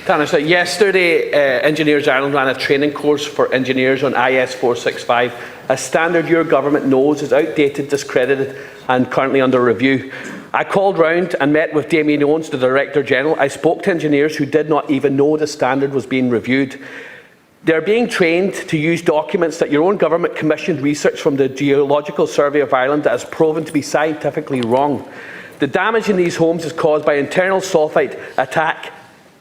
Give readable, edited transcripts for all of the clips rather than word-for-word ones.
Taoiseach, yesterday Engineers Ireland ran a training course for engineers on IS 465, a standard your government knows is outdated, discredited and currently under review. I called round and met with Damien Owens, the Director General. I spoke to engineers who did not even know the standard was being reviewed. They're being trained to use documents that your own government commissioned research from the Geological Survey of Ireland that has proven to be scientifically wrong. The damage in these homes is caused by internal sulphite attack,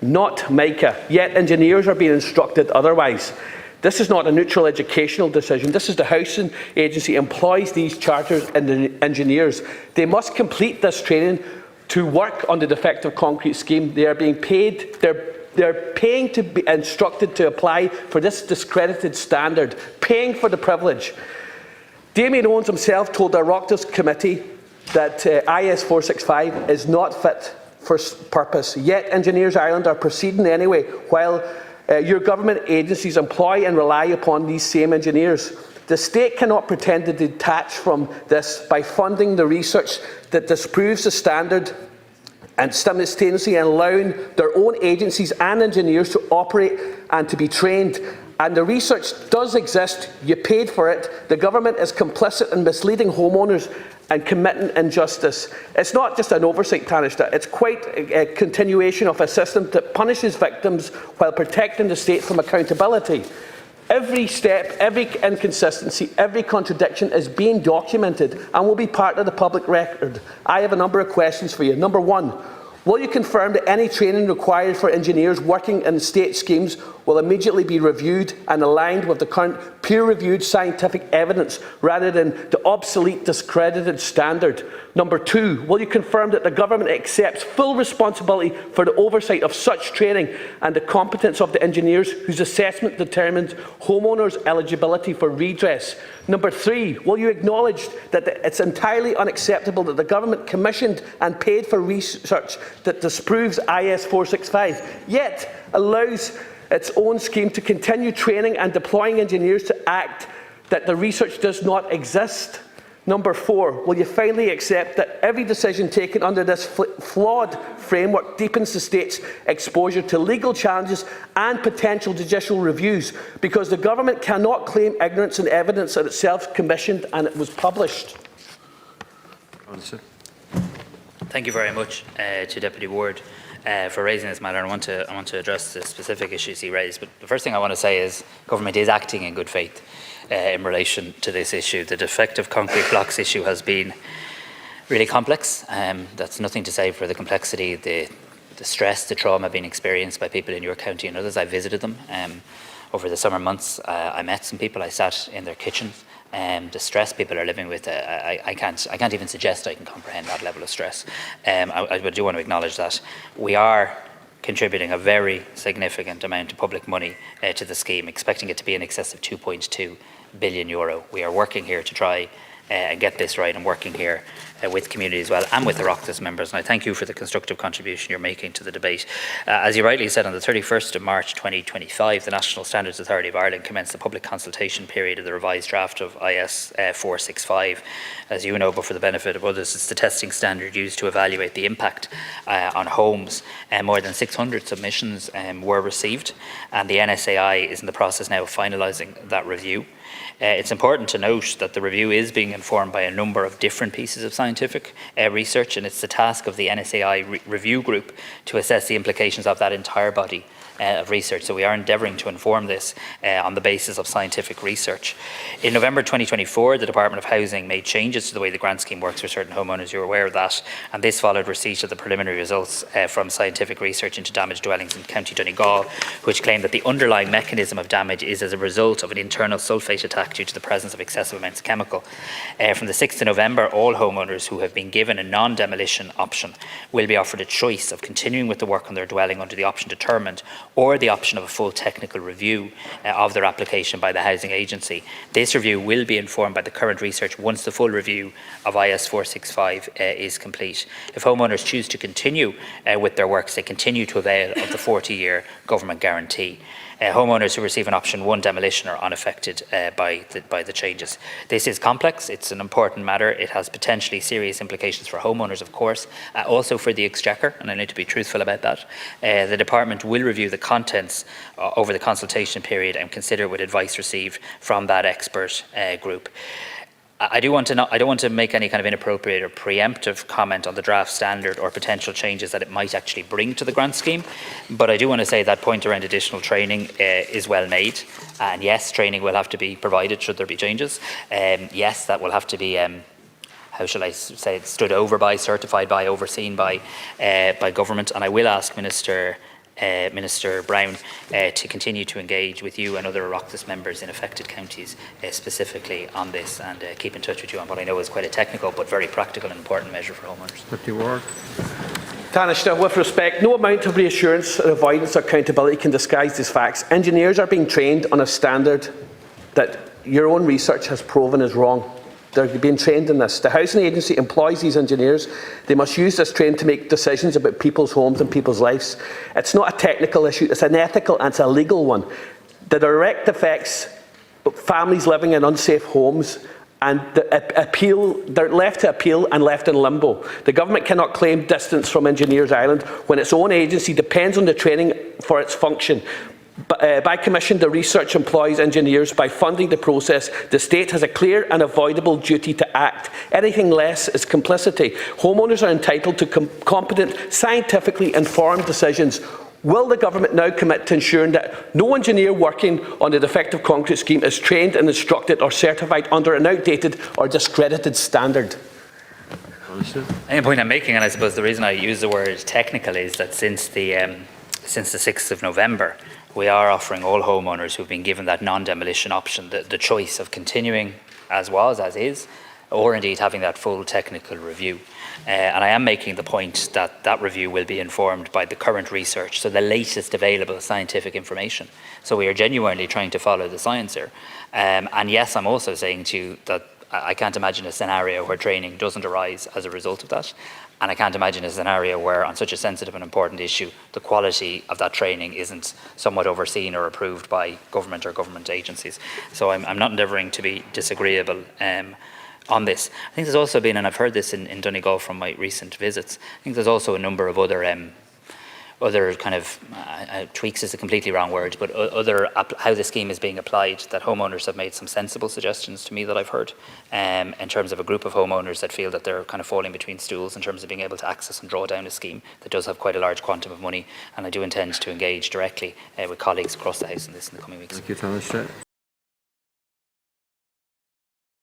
not mica, yet engineers are being instructed otherwise. This is not a neutral educational decision. This is the housing agency employs these chartered engineers. They must complete this training to work on the defective concrete scheme. They are being paid, they're paying to be instructed to apply for this discredited standard, paying for the privilege. Damien Owens himself told the Oireachtas committee that IS 465 is not fit for purpose, yet Engineers Ireland are proceeding anyway, while your government agencies employ and rely upon these same engineers. The state cannot pretend to detach from this by funding the research that disproves the standard and simultaneously allowing their own agencies and engineers to operate and to be trained. And the research does exist, you paid for it. The government is complicit in misleading homeowners and committing injustice. It's not just an oversight, Taoiseach, it's quite a continuation of a system that punishes victims while protecting the state from accountability. Every step, every inconsistency, every contradiction is being documented and will be part of the public record. I have a number of questions for you. Number one, will you confirm that any training required for engineers working in state schemes will immediately be reviewed and aligned with the current peer-reviewed scientific evidence rather than the obsolete, discredited standard? Number two, will you confirm that the government accepts full responsibility for the oversight of such training and the competence of the engineers whose assessment determines homeowners' eligibility for redress? Number three, will you acknowledge that it's entirely unacceptable that the government commissioned and paid for research that disproves IS 465, yet allows its own scheme to continue training and deploying engineers to act that the research does not exist? Number four, will you finally accept that every decision taken under this flawed framework deepens the state's exposure to legal challenges and potential judicial reviews, because the government cannot claim ignorance in evidence that itself commissioned and it was published? Thank you very much to Deputy Ward for raising this matter. I want to address the specific issues he raised. But the first thing I want to say is government is acting in good faith in relation to this issue. The defective concrete blocks issue has been really complex. That's nothing to say for the complexity, the stress, the trauma being experienced by people in your county and others. I visited them over the summer months. I met some people. I sat in their kitchens. The stress people are living with, I can't even suggest I can comprehend that level of stress. I do want to acknowledge that we are contributing a very significant amount of public money to the scheme, expecting it to be in excess of €2.2 billion. We are working here to try and get this right, and working here with community as well and with the Oireachtas members. And I thank you for the constructive contribution you're making to the debate. As you rightly said, on the 31st of March 2025, the National Standards Authority of Ireland commenced the public consultation period of the revised draft of IS 465. As you know, but for the benefit of others, it's the testing standard used to evaluate the impact on homes. More than 600 submissions were received, and the NSAI is in the process now of finalising that review. It's important to note that the review is being informed by a number of different pieces of scientific research, and it's the task of the NSAI review group to assess the implications of that entire body of research. So we are endeavouring to inform this on the basis of scientific research. In November 2024, the Department of Housing made changes to the way the grant scheme works for certain homeowners. You're aware of that, and this followed receipt of the preliminary results from scientific research into damaged dwellings in County Donegal, which claimed that the underlying mechanism of damage is as a result of an internal sulphate attack due to the presence of excessive amounts of chemical. From the 6th of November, all homeowners who have been given a non-demolition option will be offered a choice of continuing with the work on their dwelling under the option determined, or the option of a full technical review of their application by the housing agency. This review will be informed by the current research once the full review of IS 465 is complete. If homeowners choose to continue with their works, they continue to avail of the 40-year government guarantee. Homeowners who receive an option 1 demolition are unaffected by the changes. This is complex. It's an important matter. It has potentially serious implications for homeowners, of course, also for the Exchequer, and I need to be truthful about that. The department will review the contents over the consultation period and consider with advice received from that expert group. I don't want to make any kind of inappropriate or preemptive comment on the draft standard or potential changes that it might actually bring to the grant scheme, but I do want to say that point around additional training is well made, and yes, training will have to be provided should there be changes. Yes, that will have to be how shall I say it, stood over by, certified by, overseen by government, and I will ask Minister Brown to continue to engage with you and other Oireachtas members in affected counties specifically on this, and keep in touch with you on what I know is quite a technical but very practical and important measure for homeowners. Deputy Ward. Taoiseach, with respect, no amount of reassurance, avoidance or accountability can disguise these facts. Engineers are being trained on a standard that your own research has proven is wrong. They're being trained in this. The housing agency employs these engineers. They must use this training to make decisions about people's homes and people's lives. It's not a technical issue, it's an ethical and it's a legal one. The direct effects of families living in unsafe homes, and they're left to appeal and left in limbo. The government cannot claim distance from Engineers Island when its own agency depends on the training for its function. By commission, the research employs engineers. By funding the process, the state has a clear and avoidable duty to act. Anything less is complicity. Homeowners are entitled to competent, scientifically informed decisions. Will the government now commit to ensuring that no engineer working on the defective concrete scheme is trained and instructed or certified under an outdated or discredited standard? The point I'm making, and I suppose the reason I use the word technical, is that since the 6th of November, we are offering all homeowners who've been given that non-demolition option the choice of continuing as was, as is, or indeed having that full technical review. And I am making the point that that review will be informed by the current research, so the latest available scientific information. So we are genuinely trying to follow the science here. And yes, I'm also saying to you that I can't imagine a scenario where training doesn't arise as a result of that. And I can't imagine a scenario where, on such a sensitive and important issue, the quality of that training isn't somewhat overseen or approved by government or government agencies. So I'm not endeavouring to be disagreeable on this. I think there's also been, and I've heard this in Donegal from my recent visits, I think there's also a number of other kind of tweaks is a completely wrong word, but how the scheme is being applied, that homeowners have made some sensible suggestions to me that I've heard in terms of a group of homeowners that feel that they're kind of falling between stools in terms of being able to access and draw down a scheme that does have quite a large quantum of money, and I do intend to engage directly with colleagues across the House in this in the coming weeks. Thank you, Taoiseach.